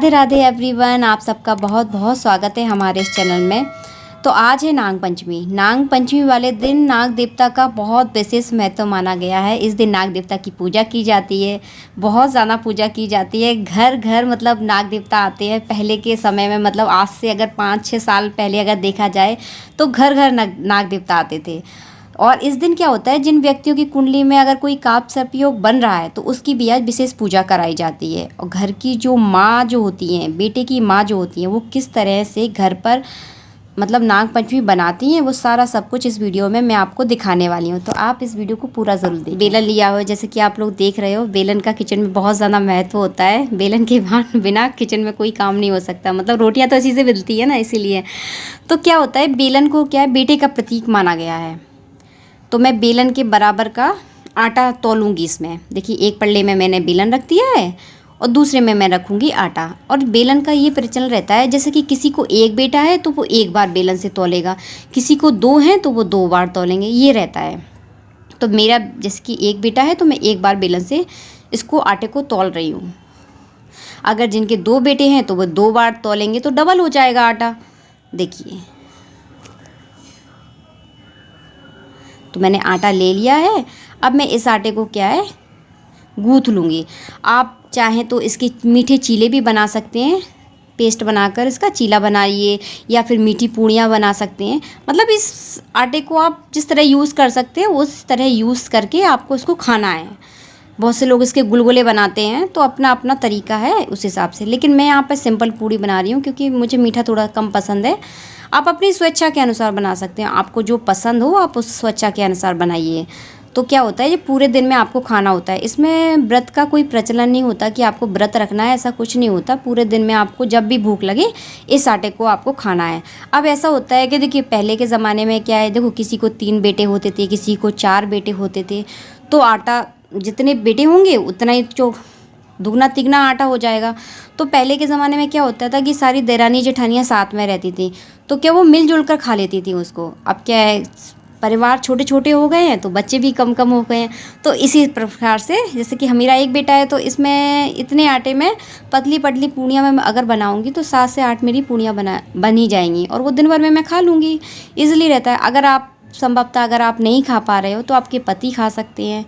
Radhe Radhe everyone, आप सबका बहुत बहुत स्वागत है हमारे इस चैनल में। तो आज है नाग पंचमी। नाग पंचमी वाले दिन नाग देवता का बहुत विशेष महत्व माना गया है। इस दिन नाग देवता की पूजा की जाती है, बहुत ज़्यादा पूजा की जाती है। घर घर मतलब नाग देवता आते हैं। पहले के समय में मतलब आज से अगर 5-6 साल पहले अगर देखा जाए तो घर घर नाग देवता आते थे। और इस दिन क्या होता है, जिन व्यक्तियों की कुंडली में अगर कोई काप सर्पयोग बन रहा है तो उसकी भी आज विशेष पूजा कराई जाती है। और घर की जो माँ जो होती हैं, बेटे की माँ जो होती हैं, वो किस तरह से घर पर मतलब नाग पंचमी बनाती हैं, वो सारा सब कुछ इस वीडियो में मैं आपको दिखाने वाली हूँ। तो आप इस वीडियो को पूरा ज़रूर देखें। बेलन लिया हुआ है, जैसे कि आप लोग देख रहे हो। बेलन का किचन में बहुत ज़्यादा महत्व होता है। बेलन के बिना किचन में कोई काम नहीं हो सकता। मतलब रोटियाँ तो इसी से मिलती है ना, इसीलिए। तो क्या होता है, बेलन को क्या है, बेटे का प्रतीक माना गया है। तो मैं बेलन के बराबर का आटा तौलूँगी इसमें। देखिए, एक पल्ले में मैंने बेलन रख दिया है और दूसरे में मैं रखूँगी आटा। और बेलन का ये प्रचलन रहता है, जैसे कि किसी को एक बेटा है तो वो एक बार बेलन से तौलेगा, किसी को 2 हैं तो वो 2 बार तौलेंगे, ये रहता है। तो मेरा जैसे कि एक बेटा है तो मैं एक बार बेलन से इसको आटे को तौल रही हूँ। अगर जिनके 2 बेटे हैं तो वो 2 बार तौलेंगे तो डबल हो जाएगा आटा। देखिए, तो मैंने आटा ले लिया है। अब मैं इस आटे को क्या है, गूँथ लूँगी। आप चाहें तो इसके मीठे चीले भी बना सकते हैं, पेस्ट बनाकर इसका चीला बनाइए, या फिर मीठी पूड़ियाँ बना सकते हैं। मतलब इस आटे को आप जिस तरह यूज़ कर सकते हैं उस तरह यूज़ करके आपको इसको खाना है। बहुत से लोग इसके गुलगुले बनाते हैं, तो अपना अपना तरीका है उस हिसाब से। लेकिन मैं यहाँ पर सिंपल पूड़ी बना रही हूँ क्योंकि मुझे मीठा थोड़ा कम पसंद है। आप अपनी स्वेच्छा के अनुसार बना सकते हैं, आपको जो पसंद हो आप उस स्वेच्छा के अनुसार बनाइए। तो क्या होता है, ये पूरे दिन में आपको खाना होता है। इसमें व्रत का कोई प्रचलन नहीं होता कि आपको व्रत रखना है, ऐसा कुछ नहीं होता। पूरे दिन में आपको जब भी भूख लगे इस आटे को आपको खाना है। अब ऐसा होता है कि देखिए, पहले के ज़माने में क्या है, देखो किसी को 3 बेटे होते थे, किसी को 4 बेटे होते थे। तो आटा जितने बेटे होंगे उतना ही जो दुगना तिगना आटा हो जाएगा। तो पहले के ज़माने में क्या होता था कि सारी देरानी जेठानियाँ साथ में रहती थी, तो क्या वो मिलजुल कर खा लेती थी उसको। अब क्या है, परिवार छोटे छोटे हो गए हैं तो बच्चे भी कम कम हो गए हैं। तो इसी प्रकार से, जैसे कि मेरा एक बेटा है तो इसमें इतने आटे में पतली पतली पूड़ियाँ मैं अगर बनाऊँगी तो 7 से 8 मेरी पूड़ियाँ बन ही जाएंगी, और वो दिन भर में मैं खा लूँगी। ईज़िली रहता है। अगर आप संभवतः अगर आप नहीं खा पा रहे हो तो आपके पति खा सकते हैं।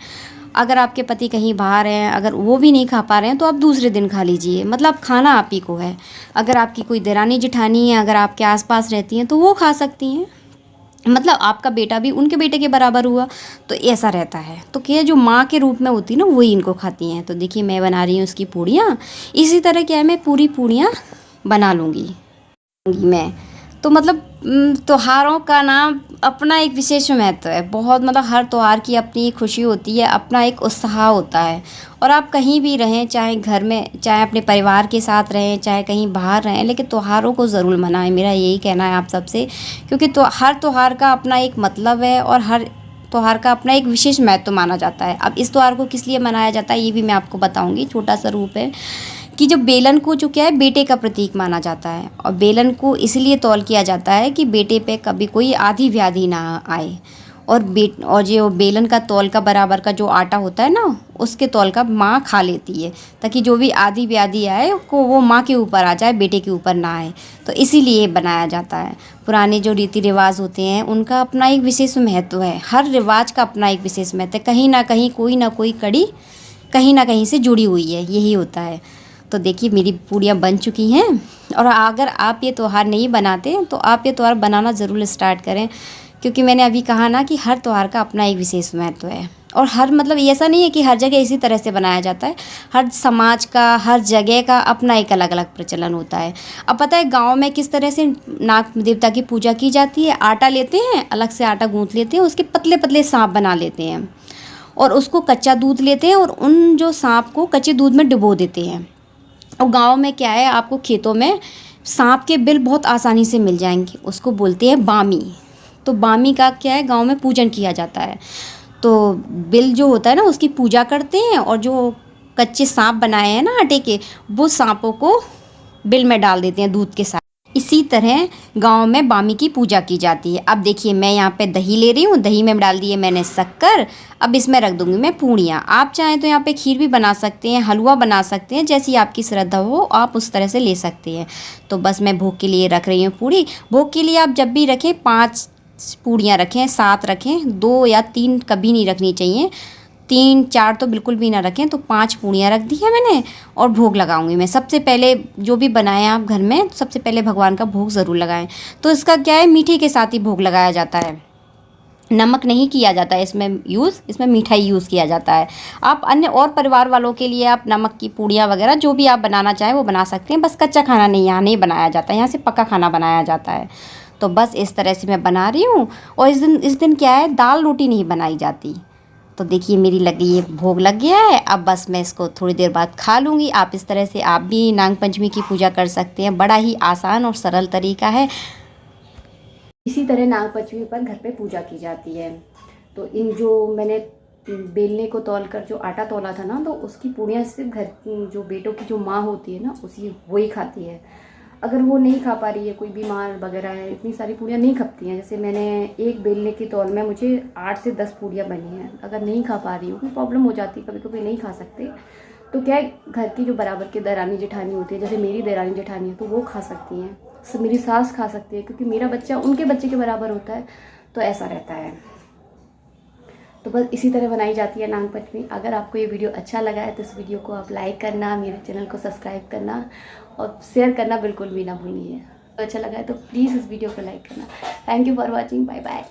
अगर आपके पति कहीं बाहर हैं, अगर वो भी नहीं खा पा रहे हैं तो आप दूसरे दिन खा लीजिए। मतलब खाना आप ही को है। अगर आपकी कोई देरानी जेठानी है, अगर आपके आसपास रहती हैं तो वो खा सकती हैं। मतलब आपका बेटा भी उनके बेटे के बराबर हुआ। तो ऐसा रहता है। तो क्या, जो माँ के रूप में होती है ना, वही इनको खाती हैं। तो देखिए, मैं बना रही हूँ उसकी पूड़ियाँ। इसी तरह क्या है, मैं पूरी पूड़ियाँ बना लूँगी मैं। तो मतलब त्योहारों का नाम अपना एक विशेष महत्व है। बहुत मतलब हर त्यौहार की अपनी खुशी होती है, अपना एक उत्साह होता है। और आप कहीं भी रहें, चाहे घर में, चाहे अपने परिवार के साथ रहें, चाहे कहीं बाहर रहें, लेकिन त्योहारों को ज़रूर मनाएं। मेरा यही कहना है आप सबसे, क्योंकि तो हर त्यौहार का अपना एक मतलब है और हर त्यौहार का अपना एक विशेष महत्व माना जाता है। अब इस त्यौहार को किस लिए मनाया जाता है ये भी मैं आपको बताऊँगी। छोटा सा रूप है कि जो बेलन को जो क्या है, बेटे का प्रतीक माना जाता है। और बेलन को इसलिए तौल किया जाता है कि बेटे पे कभी कोई आधी व्याधि ना आए। और जो बेलन का तौल का बराबर का जो आटा होता है ना, उसके तौल का माँ खा लेती है, ताकि जो भी आधी व्याधि आए को वो माँ के ऊपर आ जाए, बेटे के ऊपर ना आए। तो इसीलिए बनाया जाता है। पुराने जो रीति रिवाज होते हैं उनका अपना एक विशेष महत्व है। हर रिवाज का अपना एक विशेष महत्व है। कहीं ना कहीं कोई ना कोई कड़ी कहीं ना कहीं से जुड़ी हुई है, यही होता है। तो देखिए, मेरी पूड़ियाँ बन चुकी हैं। और अगर आप ये त्यौहार नहीं बनाते तो आप ये त्यौहार बनाना ज़रूर स्टार्ट करें, क्योंकि मैंने अभी कहा ना कि हर त्यौहार का अपना एक विशेष महत्व है। और हर मतलब ऐसा नहीं है कि हर जगह इसी तरह से बनाया जाता है। हर समाज का, हर जगह का अपना एक अलग अलग प्रचलन होता है। अब पता है गांव में किस तरह से नाग देवता की पूजा की जाती है। आटा लेते हैं, अलग से आटा गूँथ लेते हैं, उसके पतले पतले सांप बना लेते हैं, और उसको कच्चा दूध लेते हैं और उन जो सांप को कच्चे दूध में डुबो देते हैं। और गांव में क्या है, आपको खेतों में सांप के बिल बहुत आसानी से मिल जाएंगे, उसको बोलते हैं बामी। तो बामी का क्या है, गांव में पूजन किया जाता है। तो बिल जो होता है ना, उसकी पूजा करते हैं, और जो कच्चे सांप बनाए हैं ना आटे के, वो सांपों को बिल में डाल देते हैं दूध के साथ। इसी तरह गांव में बामी की पूजा की जाती है। अब देखिए मैं यहाँ पे दही ले रही हूँ, दही में डाल दिए मैंने शक्कर। अब इसमें रख दूँगी मैं पूड़ियाँ। आप चाहें तो यहाँ पे खीर भी बना सकते हैं, हलवा बना सकते हैं, जैसी आपकी श्रद्धा हो आप उस तरह से ले सकते हैं। तो बस मैं भोग के लिए रख रही हूँ पूड़ी। भोग के लिए आप जब भी रखें 5 पूड़ियाँ रखें, 7 रखें, 2 या 3 कभी नहीं रखनी चाहिए। 3 4 तो बिल्कुल भी ना रखें। तो 5 पूड़ियाँ रख दी है मैंने और भोग लगाऊंगी मैं। सबसे पहले जो भी बनाएं आप घर में, सबसे पहले भगवान का भोग ज़रूर लगाएं। तो इसका क्या है, मीठे के साथ ही भोग लगाया जाता है, नमक नहीं किया जाता है इसमें यूज़, इसमें मिठाई यूज़ किया जाता है। आप अन्य और परिवार वालों के लिए आप नमक की पूड़ियाँ वगैरह जो भी आप बनाना चाहें वो बना सकते हैं। बस कच्चा खाना नहीं, यहाँ नहीं बनाया जाता, यहाँ से पक्का खाना बनाया जाता है। तो बस इस तरह से मैं बना रही हूँ। और इस दिन क्या है, दाल रोटी नहीं बनाई जाती। तो देखिए मेरी लग गई, ये भोग लग गया है। अब बस मैं इसको थोड़ी देर बाद खा लूँगी। आप इस तरह से आप भी नाग पंचमी की पूजा कर सकते हैं। बड़ा ही आसान और सरल तरीका है। इसी तरह नाग पंचमी पर घर पे पूजा की जाती है। तो इन जो मैंने बेलने को तौल कर जो आटा तौला था ना, तो उसकी पूड़ियाँ सिर्फ घर जो बेटों की जो माँ होती है ना, उसी वही खाती है। अगर वो नहीं खा पा रही है, कोई बीमार वगैरह है, इतनी सारी पूड़ियाँ नहीं खपती हैं। जैसे मैंने एक बेलने की तौल में मुझे 8 से 10 पूड़ियाँ बनी हैं। अगर नहीं खा पा रही हूँ, कोई प्रॉब्लम हो जाती है, कभी कभी नहीं खा सकते, तो क्या है, घर की जो बराबर की देरानी जेठानी होती है, जैसे मेरी देरानी जेठानी है, तो वो खा सकती हैं, मेरी सास खा सकती है, क्योंकि मेरा बच्चा उनके बच्चे के बराबर होता है। तो ऐसा रहता है। तो बस इसी तरह बनाई जाती है नाग पंचमी। अगर आपको ये वीडियो अच्छा लगा है तो इस वीडियो को आप लाइक करना, मेरे चैनल को सब्सक्राइब करना और शेयर करना बिल्कुल भी ना भूलिए। तो अच्छा लगा है तो प्लीज़ इस वीडियो को लाइक करना। Thank you for watching. Bye bye.